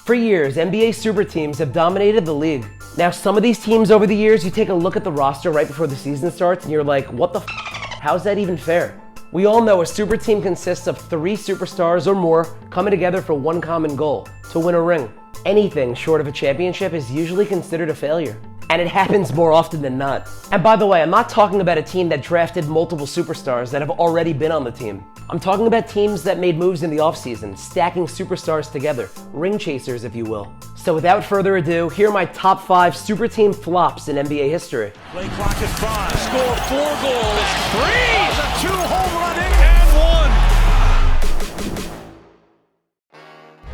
For years, NBA super teams have dominated the league. Now, some of these teams over the years, you take a look at the roster right before the season starts and you're like, what the how's that even fair? We all know a super team consists of 3 superstars or more coming together for one common goal, to win a ring. Anything short of a championship is usually considered a failure. And it happens more often than not. And by the way, I'm not talking about a team that drafted multiple superstars that have already been on the team. I'm talking about teams that made moves in the offseason, stacking superstars together, ring chasers if you will. So without further ado, here are my top 5 super team flops in NBA history. Play clock is 5, score 4 goals, 3, a 2-home run and 1.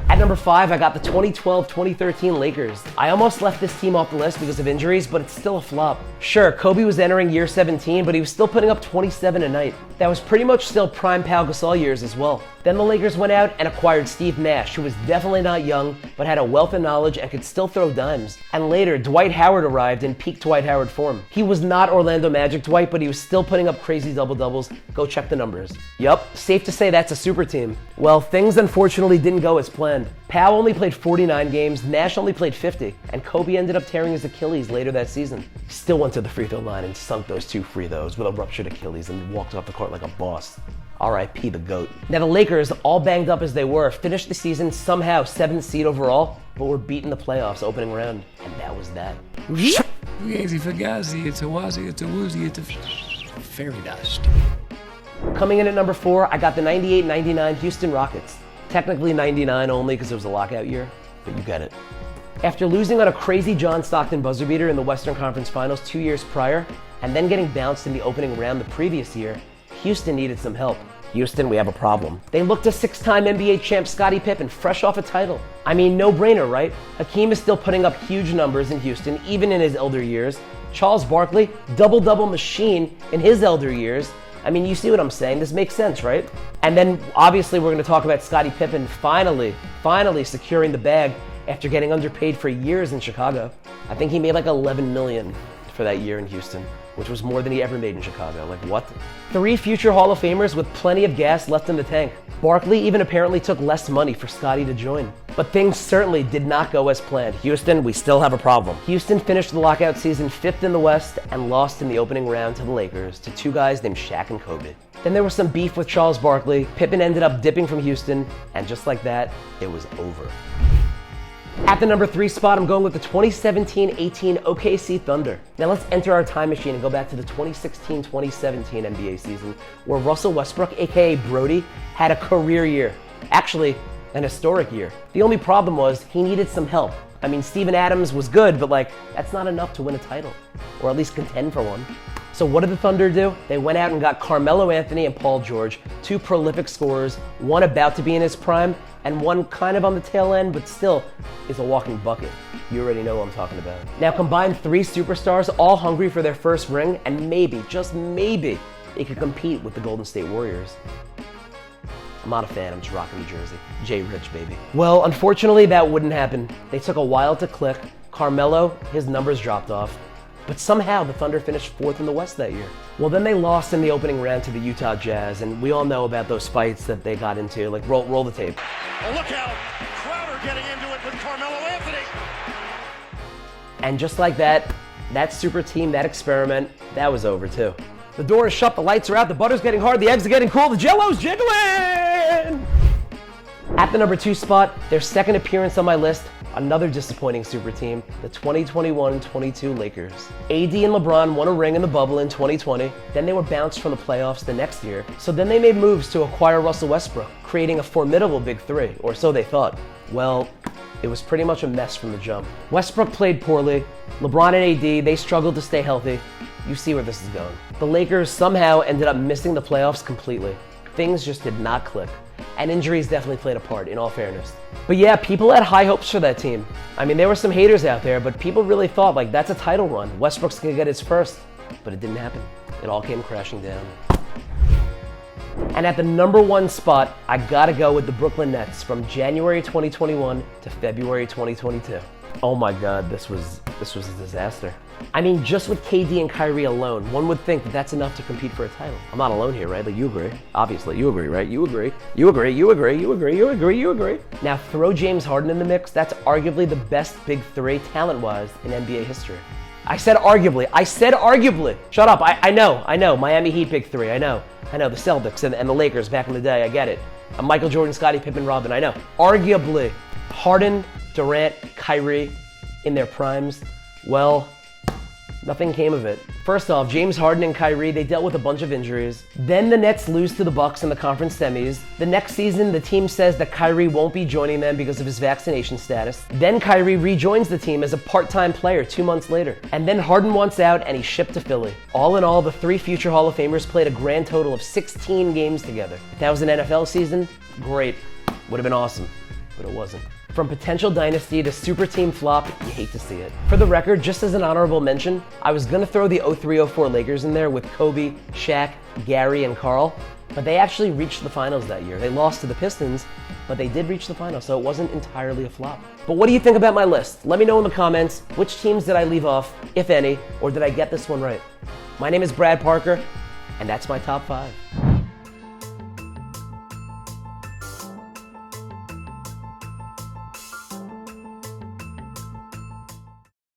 At number 5, I got the 2012-2013 Lakers. I almost left this team off the list because of injuries, but it's still a flop. Sure, Kobe was entering year 17, but he was still putting up 27 a night. That was pretty much still prime Pau Gasol years as well. Then the Lakers went out and acquired Steve Nash, who was definitely not young, but had a wealth of knowledge and could still throw dimes. And later, Dwight Howard arrived in peak Dwight Howard form. He was not Orlando Magic Dwight, but he was still putting up crazy double-doubles. Go check the numbers. Yup, safe to say that's a super team. Well, things unfortunately didn't go as planned. Pau only played 49 games, Nash only played 50, and Kobe ended up tearing his Achilles later that season. Still went to the free throw line and sunk those 2 free throws with a ruptured Achilles and walked off the court like a boss. R.I.P. the GOAT. Now the Lakers, all banged up as they were, finished the season somehow 7th seed overall, but were beaten the playoffs opening round, and that was that. Fairy dust. Coming in at number 4, I got the 98-99 Houston Rockets. Technically 99 only because it was a lockout year, but you get it. After losing on a crazy John Stockton buzzer beater in the Western Conference Finals 2 years prior, and then getting bounced in the opening round the previous year, Houston needed some help. Houston, we have a problem. They looked to 6-time NBA champ Scottie Pippen, fresh off a title. I mean, no brainer, right? Hakeem is still putting up huge numbers in Houston, even in his elder years. Charles Barkley, double-double machine in his elder years. I mean, you see what I'm saying? This makes sense, right? And then, obviously, we're going to talk about Scottie Pippen finally securing the bag after getting underpaid for years in Chicago. I think he made like $11 million for that year in Houston, which was more than he ever made in Chicago. Like, what? 3 future Hall of Famers with plenty of gas left in the tank. Barkley even apparently took less money for Scottie to join. But things certainly did not go as planned. Houston, we still have a problem. Houston finished the lockout season 5th in the West and lost in the opening round to the Lakers to 2 guys named Shaq and Kobe. Then there was some beef with Charles Barkley. Pippen ended up dipping from Houston, and just like that, it was over. At the number 3 spot, I'm going with the 2017-18 OKC Thunder. Now let's enter our time machine and go back to the 2016-2017 NBA season, where Russell Westbrook, aka Brody, had a career year. Actually, an historic year. The only problem was he needed some help. I mean, Steven Adams was good, but like, that's not enough to win a title, or at least contend for one. So what did the Thunder do? They went out and got Carmelo Anthony and Paul George, 2 prolific scorers, one about to be in his prime, and one kind of on the tail end, but still is a walking bucket. You already know what I'm talking about. Now combine 3 superstars, all hungry for their first ring, and maybe, just maybe, they could compete with the Golden State Warriors. I'm not a fan, I'm just rocking the jersey. Jay Rich, baby. Well, unfortunately, that wouldn't happen. They took a while to click. Carmelo, his numbers dropped off. But somehow the Thunder finished 4th in the West that year. Well, then they lost in the opening round to the Utah Jazz, and we all know about those fights that they got into. Like, roll the tape. Oh, look out! Crowder getting into it with Carmelo Anthony. And just like that, that super team, that experiment, that was over too. The door is shut, the lights are out, the butter's getting hard, the eggs are getting cool, the Jell-O's jiggling! At the number 2 spot, their second appearance on my list, another disappointing super team, the 2021-22 Lakers. AD and LeBron won a ring in the bubble in 2020, then they were bounced from the playoffs the next year, so then they made moves to acquire Russell Westbrook, creating a formidable big 3, or so they thought. Well, it was pretty much a mess from the jump. Westbrook played poorly, LeBron and AD, they struggled to stay healthy. You see where this is going. The Lakers somehow ended up missing the playoffs completely. Things just did not click. And injuries definitely played a part, in all fairness. But yeah, people had high hopes for that team. I mean, there were some haters out there, but people really thought, like, that's a title run. Westbrook's gonna get his first. But it didn't happen. It all came crashing down. And at the number 1 spot, I gotta go with the Brooklyn Nets from January 2021 to February 2022. Oh my God, this was a disaster. I mean, just with KD and Kyrie alone, one would think that that's enough to compete for a title. I'm not alone here, right? Like, you agree. Obviously, you agree, right? You agree. You agree, you agree, you agree, you agree, you agree. Now, throw James Harden in the mix. That's arguably the best big three, talent-wise, in NBA history. I said arguably. I said arguably. Shut up. I know. Miami Heat big three. I know. The Celtics and the Lakers back in the day. I get it. Michael Jordan, Scottie Pippen, Robin. I know. Arguably, Harden, Durant, Kyrie in their primes. Well, nothing came of it. First off, James Harden and Kyrie, they dealt with a bunch of injuries. Then the Nets lose to the Bucks in the conference semis. The next season, the team says that Kyrie won't be joining them because of his vaccination status. Then Kyrie rejoins the team as a part-time player 2 months later. And then Harden wants out and he's shipped to Philly. All in all, the three future Hall of Famers played a grand total of 16 games together. If that was an NFL season, great. Would have been awesome, but it wasn't. From potential dynasty to super team flop, you hate to see it. For the record, just as an honorable mention, I was gonna throw the 03-04 Lakers in there with Kobe, Shaq, Gary, and Karl, but they actually reached the finals that year. They lost to the Pistons, but they did reach the finals, so it wasn't entirely a flop. But what do you think about my list? Let me know in the comments, which teams did I leave off, if any, or did I get this one right? My name is Brad Parker, and that's my top 5.